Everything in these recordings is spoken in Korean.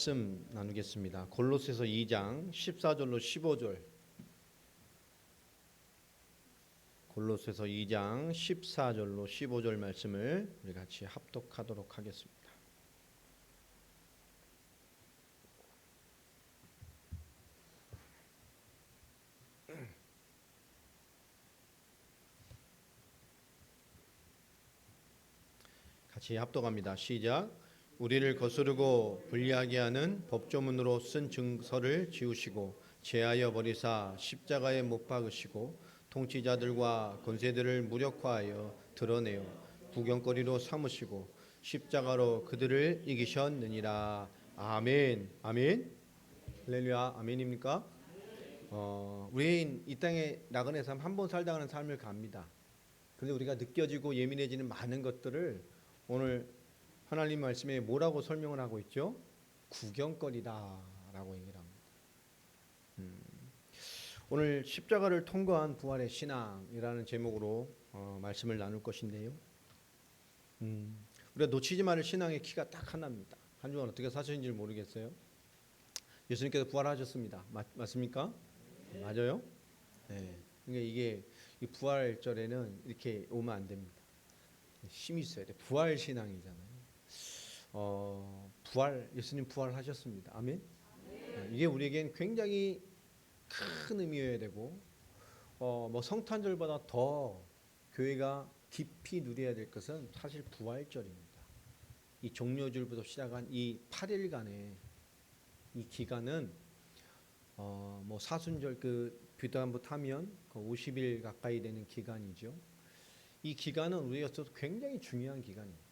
말씀 나누겠습니다. 골로새서 2장 14절로 15절. 골로새서 2장 14절로 15절 말씀을 우리 같이 합독하도록 하겠습니다. 같이 합독합니다. 시작. 우리를 거스르고 불리하게 하는 법조문으로 쓴 증서를 지우시고 제하여 버리사 십자가에 못 박으시고 통치자들과 권세들을 무력화하여 드러내어 구경거리로 삼으시고 십자가로 그들을 이기셨느니라. 아멘. 아멘. 할렐루야. 아멘입니까? 우리 이 땅에 나그네 삶 한 번 살다 가는 삶을 갑니다. 그런데 우리가 느껴지고 예민해지는 많은 것들을 오늘 하나님 말씀에 뭐라고 설명을 하고 있죠? 구경거리다라고 얘기를 합니다. 오늘 십자가를 통과한 부활의 신앙이라는 제목으로 말씀을 나눌 것인데요. 우리가 놓치지 말을 신앙의 키가 딱 하나입니다. 한 주간 어떻게 사셨는지 모르겠어요. 예수님께서 부활하셨습니다. 맞습니까? 네. 맞아요? 네. 그러니까 이게 이 부활절에는 이렇게 오면 안 됩니다. 힘이 있어야 돼. 부활 신앙이잖아요. 예수님 부활하셨습니다. 아멘. 네. 이게 우리에겐 굉장히 큰 의미여야 되고, 뭐 성탄절보다 더 교회가 깊이 누려야 될 것은 사실 부활절입니다. 이 종료절부터 시작한 이 8일간의 이 기간은 뭐 사순절 그 비단부터 하면 그 50일 가까이 되는 기간이죠. 이 기간은 우리에게서 굉장히 중요한 기간입니다.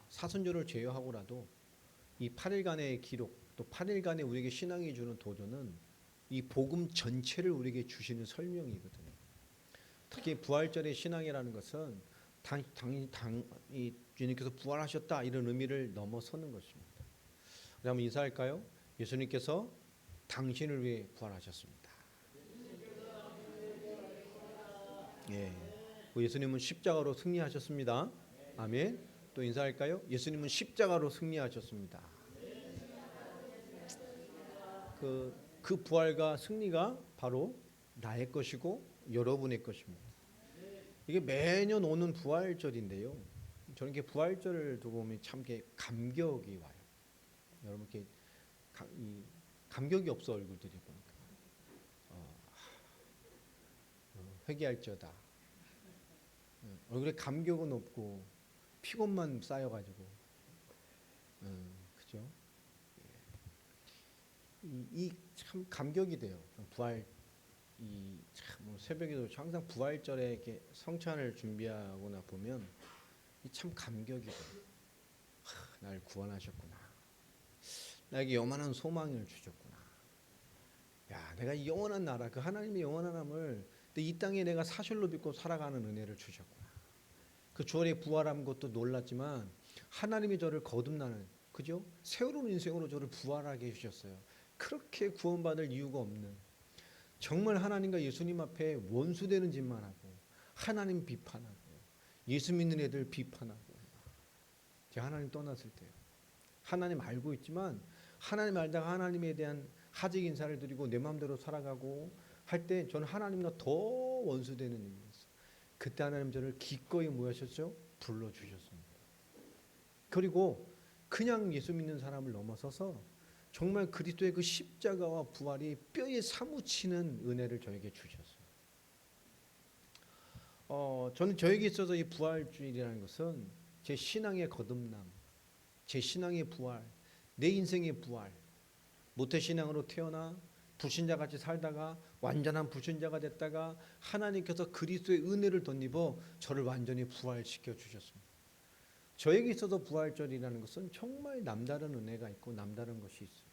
사순절을 제외하고라도 이 8일간의 기록, 또 8일간의 우리에게 신앙이 주는 도전은 이 복음 전체를 우리에게 주시는 설명이거든요. 특히 부활절의 신앙이라는 것은 이 주님께서 부활하셨다 이런 의미를 넘어서는 것입니다. 우리 한번 인사할까요? 예수님께서 당신을 위해 부활하셨습니다. 예. 예수님은 십자가로 승리하셨습니다. 아멘. 또 인사할까요? 예수님은 십자가로 승리하셨습니다. 그 부활과 승리가 바로 나의 것이고 여러분의 것입니다. 이게 매년 오는 부활절인데요. 저는 이게 부활절을 두고 보면 참 감격이 와요. 여러분 이렇게 감격이 없어 얼굴들이 보니까 회개할지어다. 얼굴에 감격은 없고 피곤만 쌓여가지고, 그죠? 이 참 감격이 돼요. 부활 참 새벽에도 항상 부활절에 이렇게 성찬을 준비하거나 보면 이 참 감격이 돼요. 날 구원하셨구나. 나에게 영원한 소망을 주셨구나. 야, 내가 이 영원한 나라, 그 하나님의 영원한 함을 이 땅에 내가 사실로 믿고 살아가는 은혜를 주셨구나. 그 주얼의 부활한 것도 놀랐지만 하나님이 저를 거듭나는, 그죠? 새로운 인생으로 저를 부활하게 해주셨어요. 그렇게 구원받을 이유가 없는, 정말 하나님과 예수님 앞에 원수되는 짓만 하고 하나님 비판하고 예수 믿는 애들 비판하고, 제가 하나님 떠났을 때요. 하나님 알고 있지만 하나님 알다가 하나님에 대한 하직 인사를 드리고 내 마음대로 살아가고 할 때 저는 하나님과 더 원수되는 일이었어요. 그때 하나님 저를 기꺼이 모여셨죠? 불러주셨습니다. 그리고 그냥 예수 믿는 사람을 넘어서서 정말 그리스도의 그 십자가와 부활이 뼈에 사무치는 은혜를 저에게 주셨어요. 저는 저에게 있어서 이 부활주일이라는 것은 제 신앙의 거듭남, 제 신앙의 부활, 내 인생의 부활, 모태신앙으로 태어나 불신자같이 살다가 완전한 불신자가 됐다가 하나님께서 그리스도의 은혜를 덧입어 저를 완전히 부활시켜 주셨습니다. 저에게 있어서 부활절이라는 것은 정말 남다른 은혜가 있고 남다른 것이 있어요.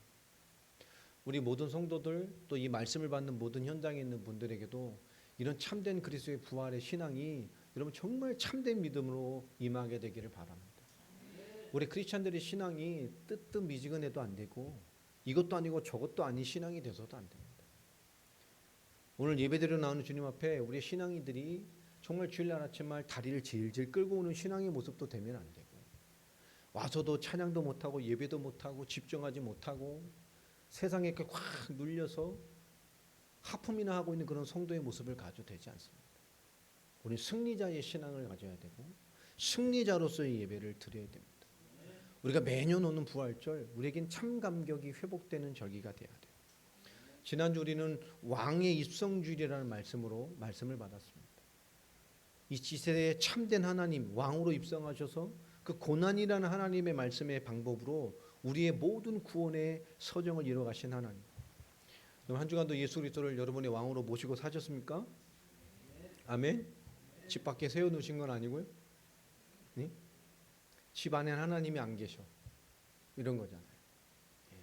우리 모든 성도들, 또 이 말씀을 받는 모든 현장에 있는 분들에게도 이런 참된 그리스도의 부활의 신앙이 여러분 정말 참된 믿음으로 임하게 되기를 바랍니다. 우리 크리스찬들의 신앙이 뜨뜻미지근해도 안 되고 이것도 아니고 저것도 아닌 신앙이 돼서도 안 됩니다. 오늘 예배드려 나오는 주님 앞에 우리 신앙이들이 정말 주일날 아침날 다리를 질질 끌고 오는 신앙의 모습도 되면 안 되고, 와서도 찬양도 못하고 예배도 못하고 집중하지 못하고 세상에 이렇게 확 눌려서 하품이나 하고 있는 그런 성도의 모습을 가져도 되지 않습니다. 우리 승리자의 신앙을 가져야 되고 승리자로서의 예배를 드려야 됩니다. 우리가 매년 오는 부활절, 우리에겐 참 감격이 회복되는 절기가 돼야 돼요. 지난주 우리는 왕의 입성주일이라는 말씀을 받았습니다. 이 시대에 참된 하나님, 왕으로 입성하셔서 그 고난이라는 하나님의 말씀의 방법으로 우리의 모든 구원의 서정을 이뤄가신 하나님. 한 주간도 예수 그리스도를 여러분의 왕으로 모시고 사셨습니까? 아멘. 집 밖에 세워놓으신 건 아니고요. 네? 집 안에 하나님이 안 계셔. 이런 거잖아요. 예.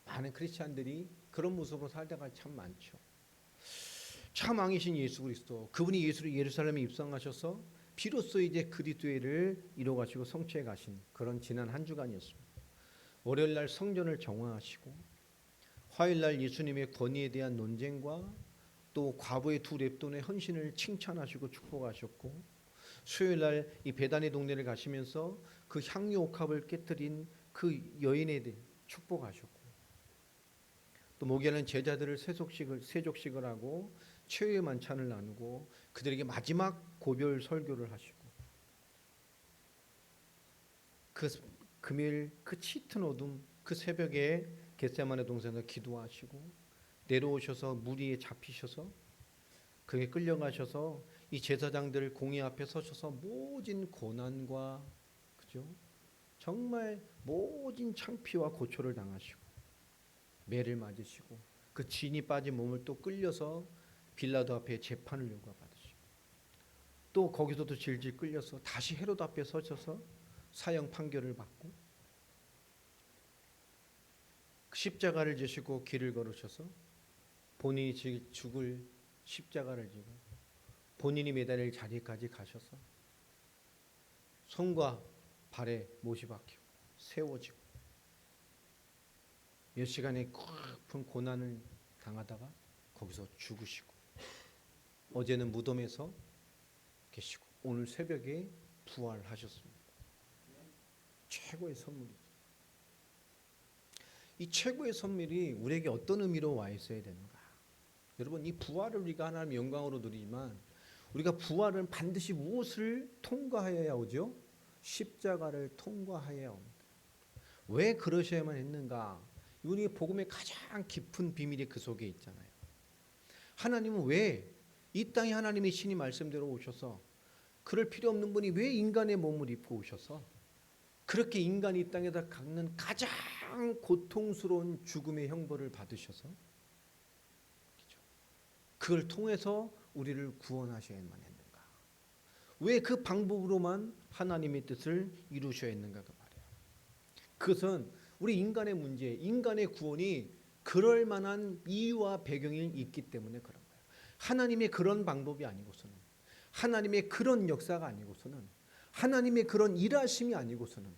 많은 크리스찬들이 그런 모습으로 살다가 참 많죠. 참 왕이신 예수 그리스도, 그분이 예루살렘에 입성하셔서 비로소 이제 그리스도를 이뤄가시고 성취해 가신 그런 지난 한 주간이었습니다. 월요일 날 성전을 정화하시고 화요일 날 예수님의 권위에 대한 논쟁과 또 과부의 두 렙돈의 헌신을 칭찬하시고 축복하셨고, 수요일 날 이 베다니 동네를 가시면서 그 향유 옥합을 깨뜨린 그 여인에 대해 축복하셨고, 또 목요일은 제자들을 세족식을 하고 최후의 만찬을 나누고 그들에게 마지막 고별 설교를 하시고, 그 금요일 그 짙은 어둠 그 새벽에 겟세마네 동산에서 기도하시고 내려오셔서 무리에 잡히셔서 그게 끌려가셔서 이 제사장들 공의 앞에 서셔서 모진 고난과 그죠? 정말 모진 창피와 고초를 당하시고 매를 맞으시고 그 진이 빠진 몸을 또 끌려서 빌라도 앞에 재판을 요구받으시고 또 거기서도 질질 끌려서 다시 헤롯 앞에 서셔서 사형 판결을 받고 십자가를 지시고 길을 걸으셔서 본인이 죽을 십자가를 지고 본인이 매달릴 자리까지 가셔서 손과 발에 못이 박히고 세워지고 몇 시간의 깊은 고난을 당하다가 거기서 죽으시고 어제는 무덤에서 계시고 오늘 새벽에 부활하셨습니다. 최고의 선물이죠. 이 최고의 선물이 우리에게 어떤 의미로 와 있어야 되는가? 여러분, 이 부활을 우리가 하나님의 영광으로 누리지만 우리가 부활은 반드시 무엇을 통과하여야 오죠? 십자가를 통과하여야 옵니다. 왜 그러셔야만 했는가? 우리 복음의 가장 깊은 비밀이 그 속에 있잖아요. 하나님은 왜 이 땅에 하나님의 신이 말씀대로 오셔서 그럴 필요 없는 분이 왜 인간의 몸을 입고 오셔서 그렇게 인간이 이 땅에다 갖는 가장 고통스러운 죽음의 형벌을 받으셔서 그걸 통해서 우리를 구원하셔야만 했는가? 왜 그 방법으로만 하나님의 뜻을 이루셔야 했는가가 말이에요. 그것은 우리 인간의 문제, 인간의 구원이 그럴 만한 이유와 배경이 있기 때문에 그런 거예요. 하나님의 그런 방법이 아니고서는, 하나님의 그런 역사가 아니고서는, 하나님의 그런 일하심이 아니고서는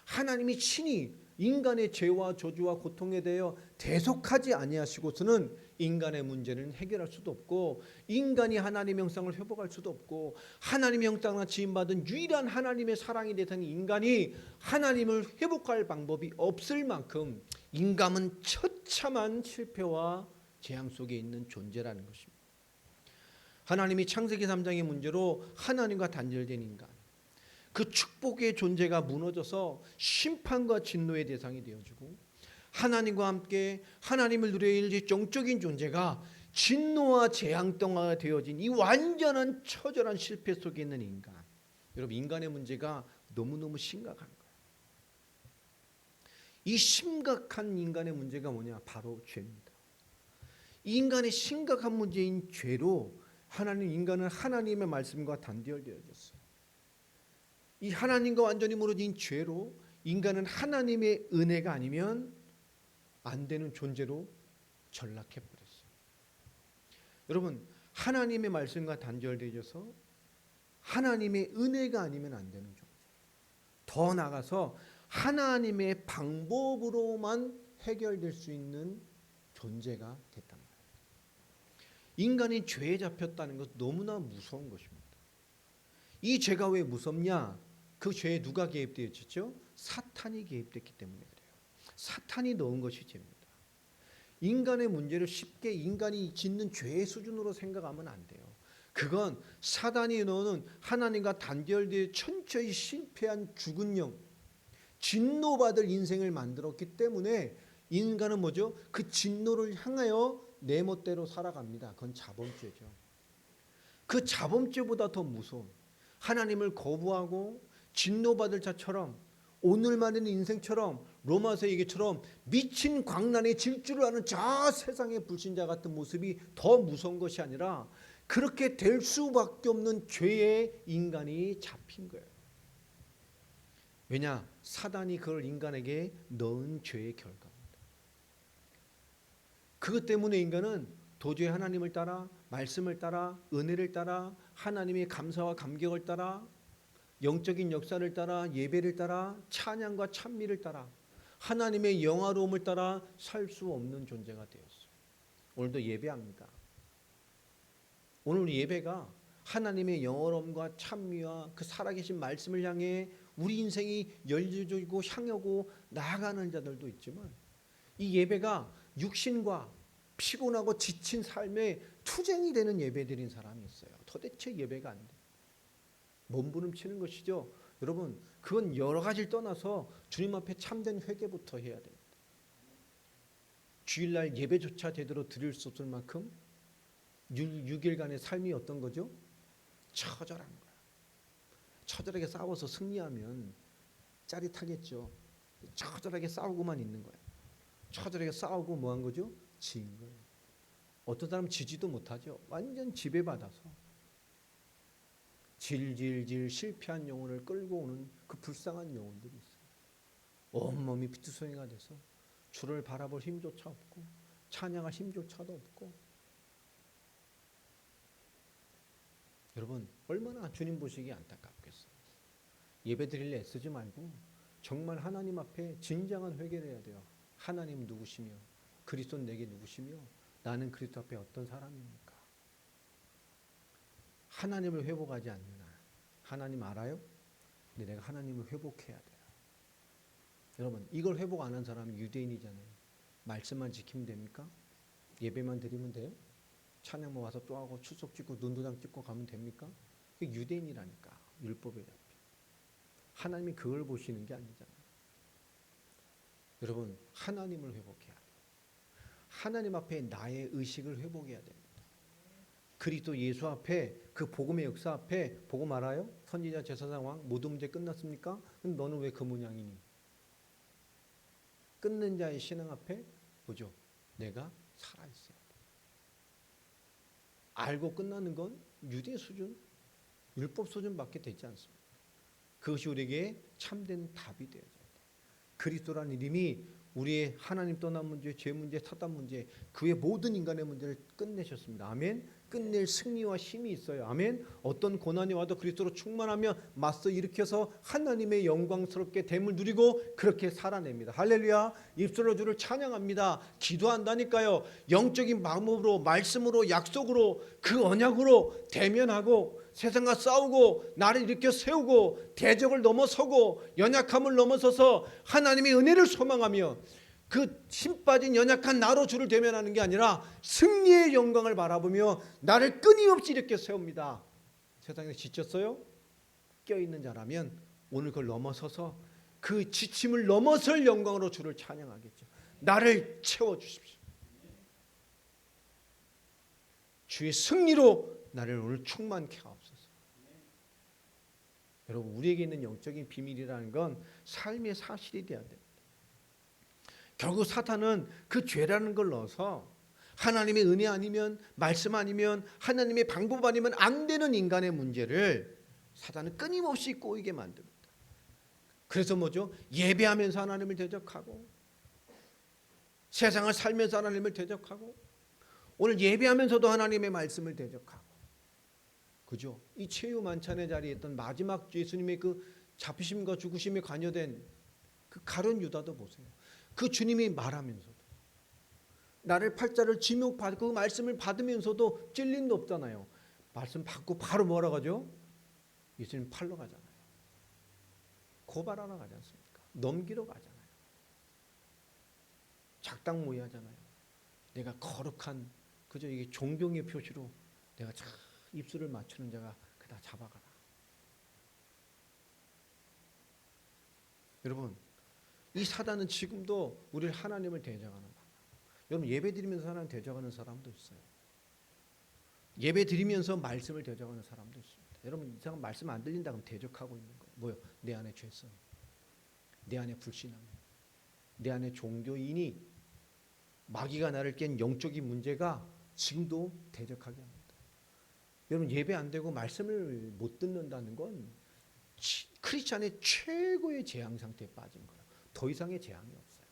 하나님이 친히 인간의 죄와 저주와 고통에 대하여 대속하지 아니하시고서는 인간의 문제는 해결할 수도 없고 인간이 하나님의 형상을 회복할 수도 없고 하나님의 형상을 지음받은 유일한 하나님의 사랑의 대상인 인간이 하나님을 회복할 방법이 없을 만큼 인간은 처참한 실패와 재앙 속에 있는 존재라는 것입니다. 하나님이 창세기 3장의 문제로 하나님과 단절된 인간, 그 축복의 존재가 무너져서 심판과 진노의 대상이 되어지고 하나님과 함께 하나님을 누려야 할 영적인 존재가 진노와 재앙 동화가 되어진 이 완전한 처절한 실패 속에 있는 인간. 여러분, 인간의 문제가 너무너무 심각한 거예요. 이 심각한 인간의 문제가 뭐냐? 바로 죄입니다. 이 인간의 심각한 문제인 죄로 인간은 하나님의 말씀과 단절되어졌어요. 이 하나님과 완전히 무너진 죄로 인간은 하나님의 은혜가 아니면 안 되는 존재로 전락해 버렸어요. 여러분, 하나님의 말씀과 단절되어서 하나님의 은혜가 아니면 안 되는 존재. 더 나아가서 하나님의 방법으로만 해결될 수 있는 존재가 됐단 말이에요. 인간이 죄에 잡혔다는 것 너무나 무서운 것입니다. 이 죄가 왜 무섭냐? 그 죄에 누가 개입되었죠? 사탄이 개입됐기 때문에 그래요. 사탄이 넣은 것이 죄입니다. 인간의 문제를 쉽게 인간이 짓는 죄의 수준으로 생각하면 안 돼요. 그건 사단이 넣는 하나님과 단절되어 천천히 실패한 죽은 영, 진노받을 인생을 만들었기 때문에 인간은 뭐죠? 그 진노를 향하여 내 멋대로 살아갑니다. 그건 자범죄죠. 그 자범죄보다 더 무서운, 하나님을 거부하고 진노받을 자처럼 오늘만의 인생처럼 로마서 얘기처럼 미친 광란에 질주를 하는 저 세상의 불신자 같은 모습이 더 무서운 것이 아니라 그렇게 될 수밖에 없는 죄에 인간이 잡힌 거예요. 왜냐? 사단이 그걸 인간에게 넣은 죄의 결과입니다. 그것 때문에 인간은 도저히 하나님을 따라, 말씀을 따라, 은혜를 따라, 하나님의 감사와 감격을 따라, 영적인 역사를 따라, 예배를 따라, 찬양과 찬미를 따라, 하나님의 영화로움을 따라 살 수 없는 존재가 되었어요. 오늘도 예배합니다. 오늘 예배가 하나님의 영화로움과 찬미와 그 살아계신 말씀을 향해 우리 인생이 열려지고 향하고 나아가는 자들도 있지만, 이 예배가 육신과 피곤하고 지친 삶에 투쟁이 되는 예배드린 사람이 있어요. 도대체 예배가 안 돼. 몸부림치는 것이죠. 여러분, 그건 여러 가지를 떠나서 주님 앞에 참된 회개부터 해야 됩니다. 주일날 예배조차 제대로 드릴 수 없을 만큼 6일간의 삶이 어떤 거죠? 처절한 거야. 처절하게 싸워서 승리하면 짜릿하겠죠. 처절하게 싸우고만 있는 거예요. 처절하게 싸우고 뭐 한 거죠? 지인 거예요. 어떤 사람은 지지도 못하죠. 완전 지배받아서 질질질 실패한 영혼을 끌고 오는 그 불쌍한 영혼들이 있어요. 온몸이 피투성이가 돼서 주를 바라볼 힘조차 없고 찬양할 힘조차도 없고. 여러분, 얼마나 주님 보시기에 안타깝겠어요. 예배드릴래 애쓰지 말고 정말 하나님 앞에 진정한 회개를 해야 돼요. 하나님 누구시며 그리스도는 내게 누구시며 나는 그리스도 앞에 어떤 사람입니까? 하나님을 회복하지 않는 한 하나님 알아요? 근데 내가 하나님을 회복해야 돼요. 여러분, 이걸 회복 안 한 사람이 유대인이잖아요. 말씀만 지키면 됩니까? 예배만 드리면 돼요? 찬양만 와서 또 하고 추석 찍고 눈도장 찍고 가면 됩니까? 그게 유대인이라니까. 율법에 잡혀. 하나님이 그걸 보시는 게 아니잖아요. 여러분, 하나님을 회복해야 돼요. 하나님 앞에 나의 의식을 회복해야 됩니다. 그리스도 예수 앞에, 그 복음의 역사 앞에 복음 알아요? 선지자 제사장 왕 모든 문제 끝났습니까? 근데 너는 왜 그 모양이니? 끊는 자의 신앙 앞에 뭐죠? 내가 살아있어야 돼. 알고 끝나는 건 유대 수준, 율법 수준밖에 되지 않습니다. 그것이 우리에게 참된 답이 되어야 돼요. 그리스도라는 이름이 우리의 하나님 떠난 문제, 죄 문제, 사단 문제, 그 외 모든 인간의 문제를 끝내셨습니다. 아멘. 끝낼 승리와 힘이 있어요. 아멘. 어떤 고난이 와도 그리스도로 충만하며 맞서 일으켜서 하나님의 영광스럽게 됨을 누리고 그렇게 살아냅니다. 할렐루야. 입술로 주를 찬양합니다. 기도한다니까요. 영적인 마음으로, 말씀으로, 약속으로, 그 언약으로 대면하고 세상과 싸우고 나를 일으켜 세우고 대적을 넘어서고 연약함을 넘어서서 하나님의 은혜를 소망하며 그 힘 빠진 연약한 나로 주를 대면하는 게 아니라 승리의 영광을 바라보며 나를 끊임없이 이렇게 세웁니다. 세상에서 지쳤어요? 껴있는 자라면 오늘 그걸 넘어서서 그 지침을 넘어설 영광으로 주를 찬양하겠죠. 나를 채워주십시오. 주의 승리로 나를 오늘 충만케 하옵소서. 여러분, 우리에게 있는 영적인 비밀이라는 건 삶의 사실이 돼야 됩니다. 결국 사탄은 그 죄라는 걸 넣어서 하나님의 은혜 아니면, 말씀 아니면, 하나님의 방법 아니면 안 되는 인간의 문제를 사탄은 끊임없이 꼬이게 만듭니다. 그래서 뭐죠? 예배하면서 하나님을 대적하고 세상을 살면서 하나님을 대적하고 오늘 예배하면서도 하나님의 말씀을 대적하고, 그죠? 이 최후 만찬의 자리에 있던 마지막 예수님의 그 잡히심과 죽으심에 관여된 그 가룟 유다도 보세요. 그 주님이 말하면서도 나를 팔자를 지목받고 그 말씀을 받으면서도 찔림도 없잖아요. 말씀 받고 바로 뭐라고 하죠? 예수님 팔러 가잖아요. 고발하러 가지 않습니까? 넘기러 가잖아요. 작당모의 하잖아요. 내가 거룩한 그저 이게 존경의 표시로 내가 참 입술을 맞추는 자가 그다 잡아가라. 여러분, 이 사단은 지금도 우리를 하나님을 대적하는 거예요. 여러분, 예배 드리면서 하나님 대적하는 사람도 있어요. 예배 드리면서 말씀을 대적하는 사람도 있습니다. 여러분, 이 사람 말씀 안 들린다 그러면 대적하고 있는 거예요. 뭐요? 내 안에 죄성, 내 안에 불신앙, 내 안에 종교인이 마귀가 나를 깬 영적인 문제가 지금도 대적하게 합니다. 여러분, 예배 안 되고 말씀을 못 듣는다는 건 크리스찬의 최고의 재앙 상태에 빠진 거예요. 더 이상의 재앙이 없어요.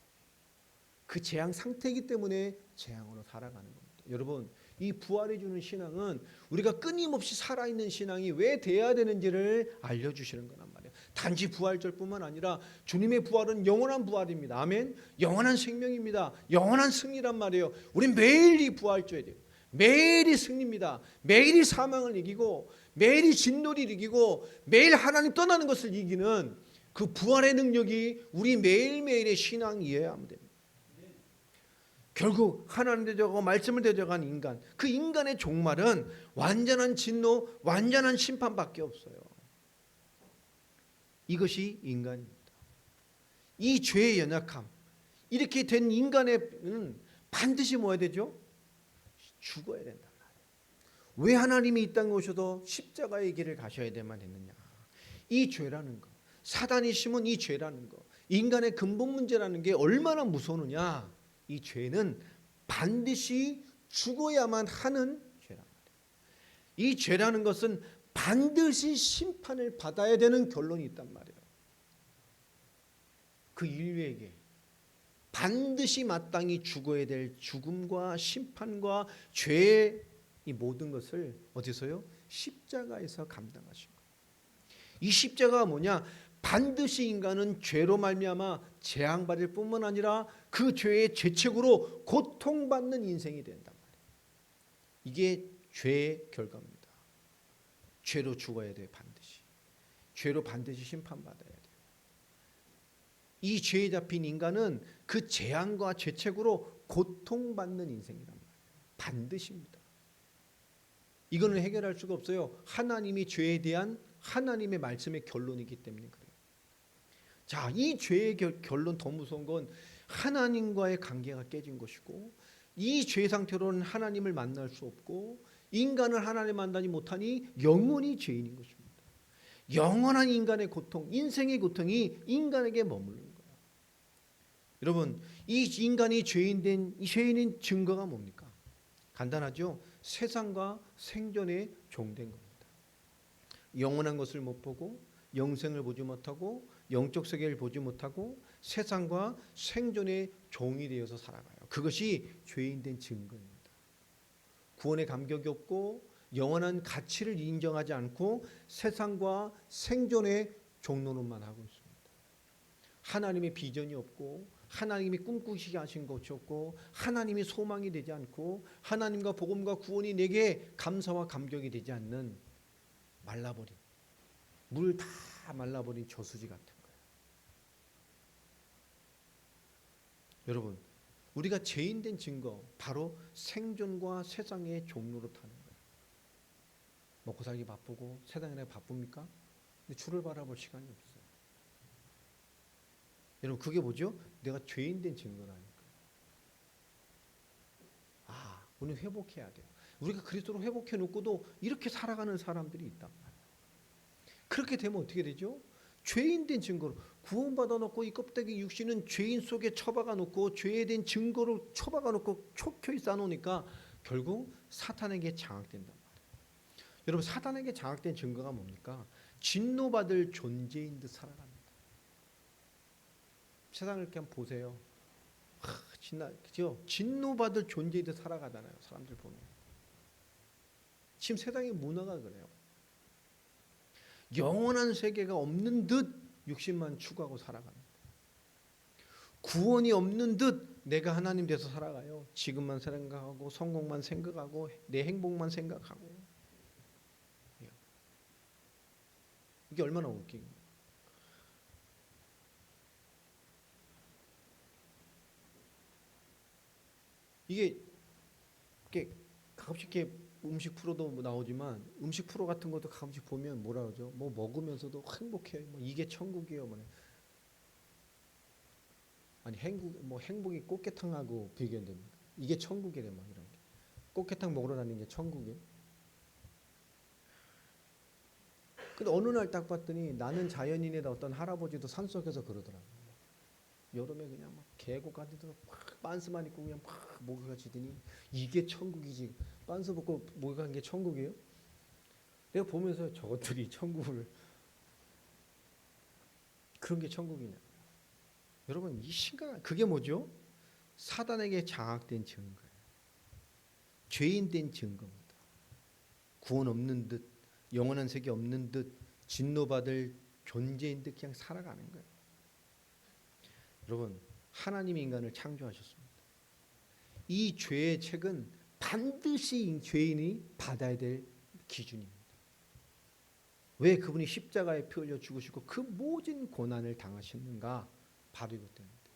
그 재앙 상태이기 때문에 재앙으로 살아가는 겁니다. 여러분, 이 부활해 주는 신앙은 우리가 끊임없이 살아있는 신앙이 왜 돼야 되는지를 알려주시는 거란 말이에요. 단지 부활절뿐만 아니라 주님의 부활은 영원한 부활입니다. 아멘. 영원한 생명입니다. 영원한 승리란 말이에요. 우린 매일 이 부활줘야 돼요. 매일이 승리입니다. 매일이 사망을 이기고 매일이 진노를 이기고 매일 하나님 떠나는 것을 이기는 그 부활의 능력이 우리 매일매일의 신앙이어야 합니다. 결국 하나님 대적하고 말씀을 대적한 인간, 그 인간의 종말은 완전한 진노, 완전한 심판밖에 없어요. 이것이 인간입니다. 이 죄의 연약함, 이렇게 된 인간은 반드시 뭐 해야 되죠? 죽어야 된단 말이에요. 왜 하나님이 이 땅에 오셔도 십자가의 길을 가셔야 되만 했느냐? 이 죄라는 거, 사단이 심은 이 죄라는 거, 인간의 근본 문제라는 게 얼마나 무서우느냐? 이 죄는 반드시 죽어야만 하는 죄란 말이에요. 이 죄라는 것은 반드시 심판을 받아야 되는 결론이 있단 말이에요. 그 인류에게 반드시 마땅히 죽어야 될 죽음과 심판과 죄의 이 모든 것을 어디서요? 십자가에서 감당하신 거예요. 이 십자가가 뭐냐? 반드시 인간은 죄로 말미암아 재앙받을 뿐만 아니라 그 죄의 죄책으로 고통받는 인생이 된단 말이에요. 이게 죄의 결과입니다. 죄로 죽어야 돼요. 반드시. 죄로 반드시 심판받아야 돼요. 이 죄에 잡힌 인간은 그 재앙과 죄책으로 고통받는 인생이란 말이에요. 반드시입니다. 이거는 해결할 수가 없어요. 하나님이 죄에 대한 하나님의 말씀의 결론이기 때문에 그래요. 자, 이 죄의 결론 더 무서운 건 하나님과의 관계가 깨진 것이고, 이 죄 상태로는 하나님을 만날 수 없고, 인간을 하나님 만나지 못하니 영원히 죄인인 것입니다. 영원한 인간의 고통, 인생의 고통이 인간에게 머무르는 거예요. 여러분, 이 인간이 죄인된 이 죄인인 증거가 뭡니까? 간단하죠. 세상과 생존에 종된 겁니다. 영원한 것을 못 보고 영생을 보지 못하고 영적 세계를 보지 못하고 세상과 생존의 종이 되어서 살아가요. 그것이 죄인된 증거입니다. 구원의 감격이 없고 영원한 가치를 인정하지 않고 세상과 생존의 종노릇만 하고 있습니다. 하나님의 비전이 없고 하나님이 꿈꾸시게 하신 것이 없고 하나님이 소망이 되지 않고 하나님과 복음과 구원이 내게 감사와 감격이 되지 않는 말라버린, 물 다 말라버린 저수지 같은 거예요. 여러분, 우리가 죄인된 증거 바로 생존과 세상의 종로로 타는 거예요. 먹고 살기 바쁘고 세상에 바쁩니까? 근데 주를 바라볼 시간이 없어요. 여러분, 그게 뭐죠? 내가 죄인된 증거라니까요. 아, 우리는 회복해야 돼요. 우리가 그리스도로 회복해 놓고도 이렇게 살아가는 사람들이 있단 말이에요. 그렇게 되면 어떻게 되죠? 죄인된 증거로 구원받아 놓고 이 껍데기 육신은 죄인 속에 처박아 놓고 죄에 대한 증거로 처박아 놓고 촉혀이 쌓아놓으니까 결국 사탄에게 장악된단 말이에요. 여러분, 사탄에게 장악된 증거가 뭡니까? 진노받을 존재인 듯 살아갑니다. 세상을 이렇게 한번 보세요. 그죠? 진노받을 존재인 듯 살아가잖아요. 사람들 보면. 지금 세상의 문화가 그래요. 영원한 세계가 없는 듯 육신만 추구하고 살아갑니다. 구원이 없는 듯 내가 하나님 돼서 살아가요. 지금만 생각하고 성공만 생각하고 내 행복만 생각하고. 이게 얼마나 웃긴가요? 이게 가끔씩 이렇게 음식 프로도 나오지만 음식 프로 같은 것도 가끔씩 보면 뭐라 그러죠? 뭐 먹으면서도 행복해. 뭐 이게 천국이에요. 뭐 아니 행복이 꽃게탕하고 비교됩니까? 이게 천국이래 막 이런 게. 꽃게탕 먹으러 다니는 게 천국이에요. 근데 어느 날 딱 봤더니 나는 자연인의 어떤 할아버지도 산속에서 그러더라고요. 여름에 그냥 막 계곡 같은 데서 막 빤스만 입고 그냥 막 모기가 지더니 이게 천국이지. 빤스 벗고 모기가 게 천국이에요? 내가 보면서 저것들이 천국을 그런 게 천국이냐. 여러분 이 심각한 그게 뭐죠? 사단에게 장악된 증거예요. 죄인된 증거입니다. 구원 없는 듯 영원한 세계 없는 듯 진노받을 존재인 듯 그냥 살아가는 거예요. 여러분 하나님이 인간을 창조하셨습니다. 이 죄의 책은 반드시 죄인이 받아야 될 기준입니다. 왜 그분이 십자가에 피 흘려 죽으시고 그 모든 고난을 당하셨는가? 바로 이것 때문입니다.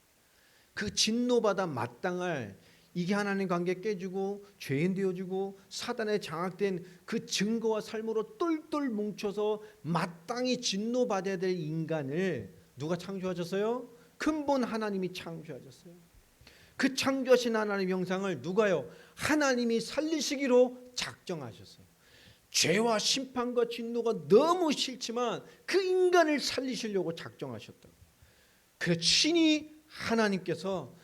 그 진노받아 마땅할 이게 하나님 관계 깨지고 죄인 되어지고 사단에 장악된 그 증거와 삶으로 똘똘 뭉쳐서 마땅히 진노받아야 될 인간을 누가 창조하셨어요? 근본 하나님이 창조하셨어요. 그 창조하신 하나님의 형상을 누가요? 하나님이 살리시기로 작정하셨어요. 죄와 심판과 진노가 너무 싫지만 그 인간을 살리시려고 작정하셨다. 그 친히 하나님께서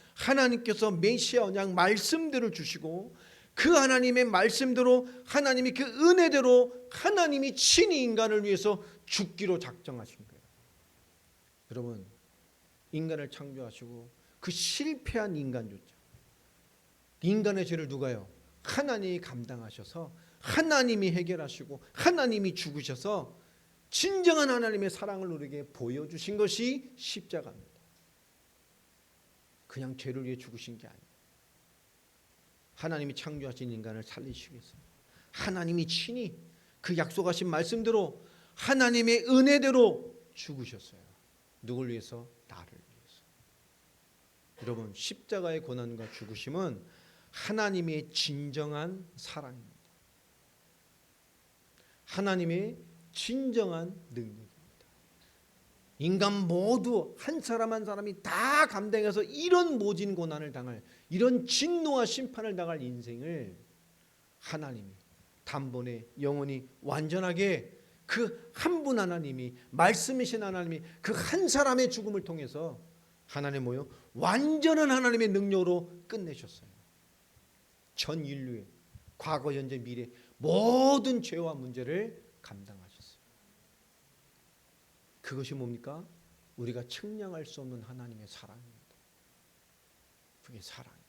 메시아 언약 말씀대로 주시고 그 하나님의 말씀대로 하나님이 그 은혜대로 하나님이 친히 인간을 위해서 죽기로 작정하신 거예요. 여러분 인간을 창조하시고 그 실패한 인간조차 인간의 죄를 누가요? 하나님이 감당하셔서 하나님이 해결하시고 하나님이 죽으셔서 진정한 하나님의 사랑을 우리에게 보여주신 것이 십자가입니다. 그냥 죄를 위해 죽으신 게 아니에요. 하나님이 창조하신 인간을 살리시기 위해서 하나님이 친히 그 약속하신 말씀대로 하나님의 은혜대로 죽으셨어요. 누굴 위해서? 나를 위해서. 여러분 십자가의 고난과 죽으심은 하나님의 진정한 사랑입니다. 하나님의 진정한 능력입니다. 인간 모두 한 사람 한 사람이 다 감당해서 이런 모진 고난을 당할 이런 진노와 심판을 당할 인생을 하나님이 단번에 영원히 완전하게 그 한 분 하나님이 말씀이신 하나님이 그 한 사람의 죽음을 통해서 하나님 뭐요? 완전한 하나님의 능력으로 끝내셨어요. 전 인류의 과거 현재 미래 모든 죄와 문제를 감당하셨어요. 그것이 뭡니까? 우리가 측량할 수 없는 하나님의 사랑입니다. 그게 사랑이에요.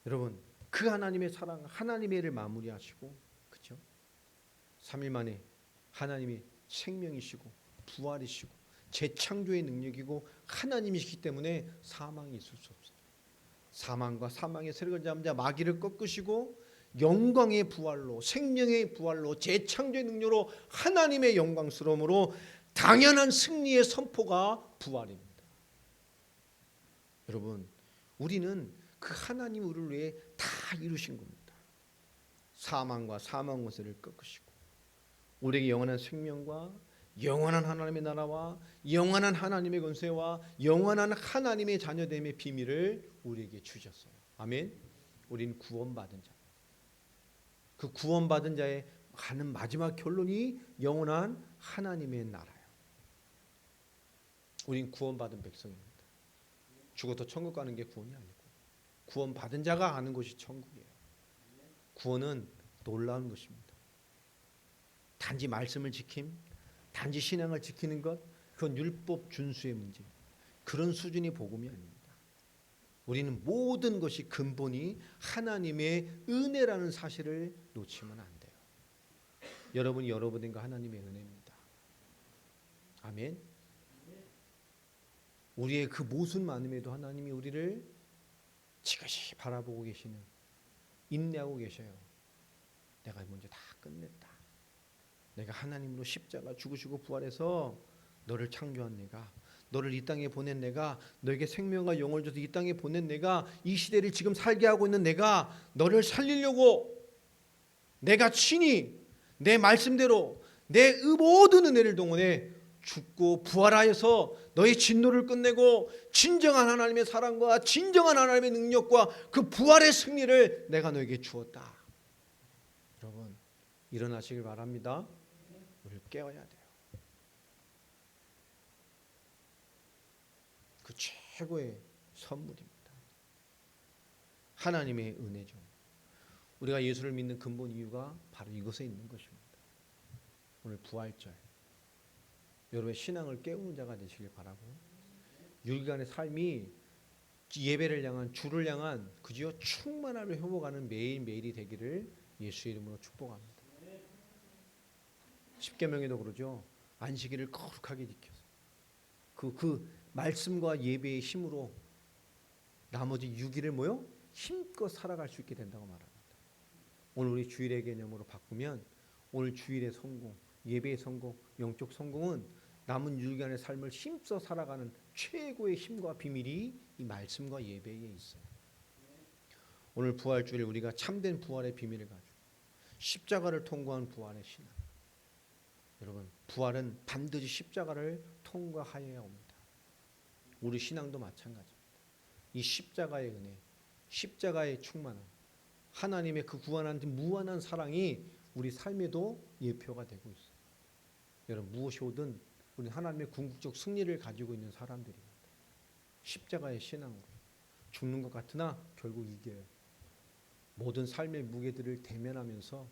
여러분 그 하나님의 사랑 하나님의 일을 마무리하시고 그렇죠? 3일 만에 하나님이 생명이시고 부활이시고 재창조의 능력이고 하나님이시기 때문에 사망이 있을 수 없어요. 사망과 사망의 세력을 잡은 자 마귀를 꺾으시고 영광의 부활로 생명의 부활로 재창조의 능력으로 하나님의 영광스러움으로 당연한 승리의 선포가 부활입니다. 여러분 우리는 그 하나님 우리를 위해 다 이루신 겁니다. 사망과 사망 권세를 꺾으시고 우리에게 영원한 생명과 영원한 하나님의 나라와 영원한 하나님의 권세와 영원한 하나님의 자녀됨의 비밀을 우리에게 주셨어요. 아멘. 우리는 구원받은 자. 그 구원받은 자의 가는 마지막 결론이 영원한 하나님의 나라예요. 우린 구원받은 백성입니다. 죽어도 천국 가는 게 구원이 아니고 구원받은 자가 가는 곳이 천국이에요. 구원은 놀라운 것입니다. 단지 말씀을 지킴, 단지 신앙을 지키는 것, 그건 율법 준수의 문제. 그런 수준이 복음이 아닙니다. 우리는 모든 것이 근본이 하나님의 은혜라는 사실을 놓치면 안 돼요. 여러분이 여러분과 하나님의 은혜입니다. 아멘. 우리의 그 모순 많음에도 하나님이 우리를 지그시 바라보고 계시는, 인내하고 계셔요. 내가 먼저 다 끝냈다. 내가 하나님으로 십자가 죽으시고 부활해서 너를 창조한 내가 너를 이 땅에 보낸 내가, 너에게 생명과 영혼을 줘서 이 땅에 보낸 내가, 이 시대를 지금 살게 하고 있는 내가 너를 살리려고 내가 친히 내 말씀대로 내 모든 은혜를 동원해 죽고 부활하여서 너의 진노를 끝내고 진정한 하나님의 사랑과 진정한 하나님의 능력과 그 부활의 승리를 내가 너에게 주었다. 여러분, 일어나시길 바랍니다. 우리를 깨워야 돼요. 그 최고의 선물입니다. 하나님의 은혜죠. 우리가 예수를 믿는 근본 이유가 바로 이것에 있는 것입니다. 오늘 부활절, 여러분의 신앙을 깨우는 자가 되시길 바라고, 6일간의 삶이 예배를 향한, 주를 향한 그저 충만함을 회복하는 매일매일이 되기를 예수의 이름으로 축복합니다. 십계명에도 그러죠. 안식일을 거룩하게 지켜서 그 말씀과 예배의 힘으로 나머지 6일을 뭐요? 힘껏 살아갈 수 있게 된다고 말합니다. 오늘 우리 주일의 개념으로 바꾸면 오늘 주일의 성공, 예배의 성공, 영적 성공은 남은 6일간의 삶을 힘써 살아가는 최고의 힘과 비밀이 이 말씀과 예배에 있어요. 오늘 부활주일 우리가 참된 부활의 비밀을 가지고 십자가를 통과한 부활의 신앙. 여러분, 부활은 반드시 십자가를 통과하여야 옵니다. 우리 신앙도 마찬가지입니다. 이 십자가의 은혜, 십자가의 충만함, 하나님의 그 구원한 무한한 사랑이 우리 삶에도 예표가 되고 있어요. 여러분, 무엇이 오든 우리 하나님의 궁극적 승리를 가지고 있는 사람들입니다. 십자가의 신앙으로 죽는 것 같으나 결국 이겨요. 모든 삶의 무게들을 대면하면서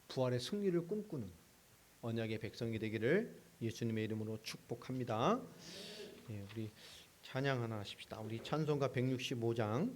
부활의 승리를 꿈꾸는 언약의 백성이 되기를 예수님의 이름으로 축복합니다. 예, 우리 찬양 하나 하십시다. 우리 찬송가 165장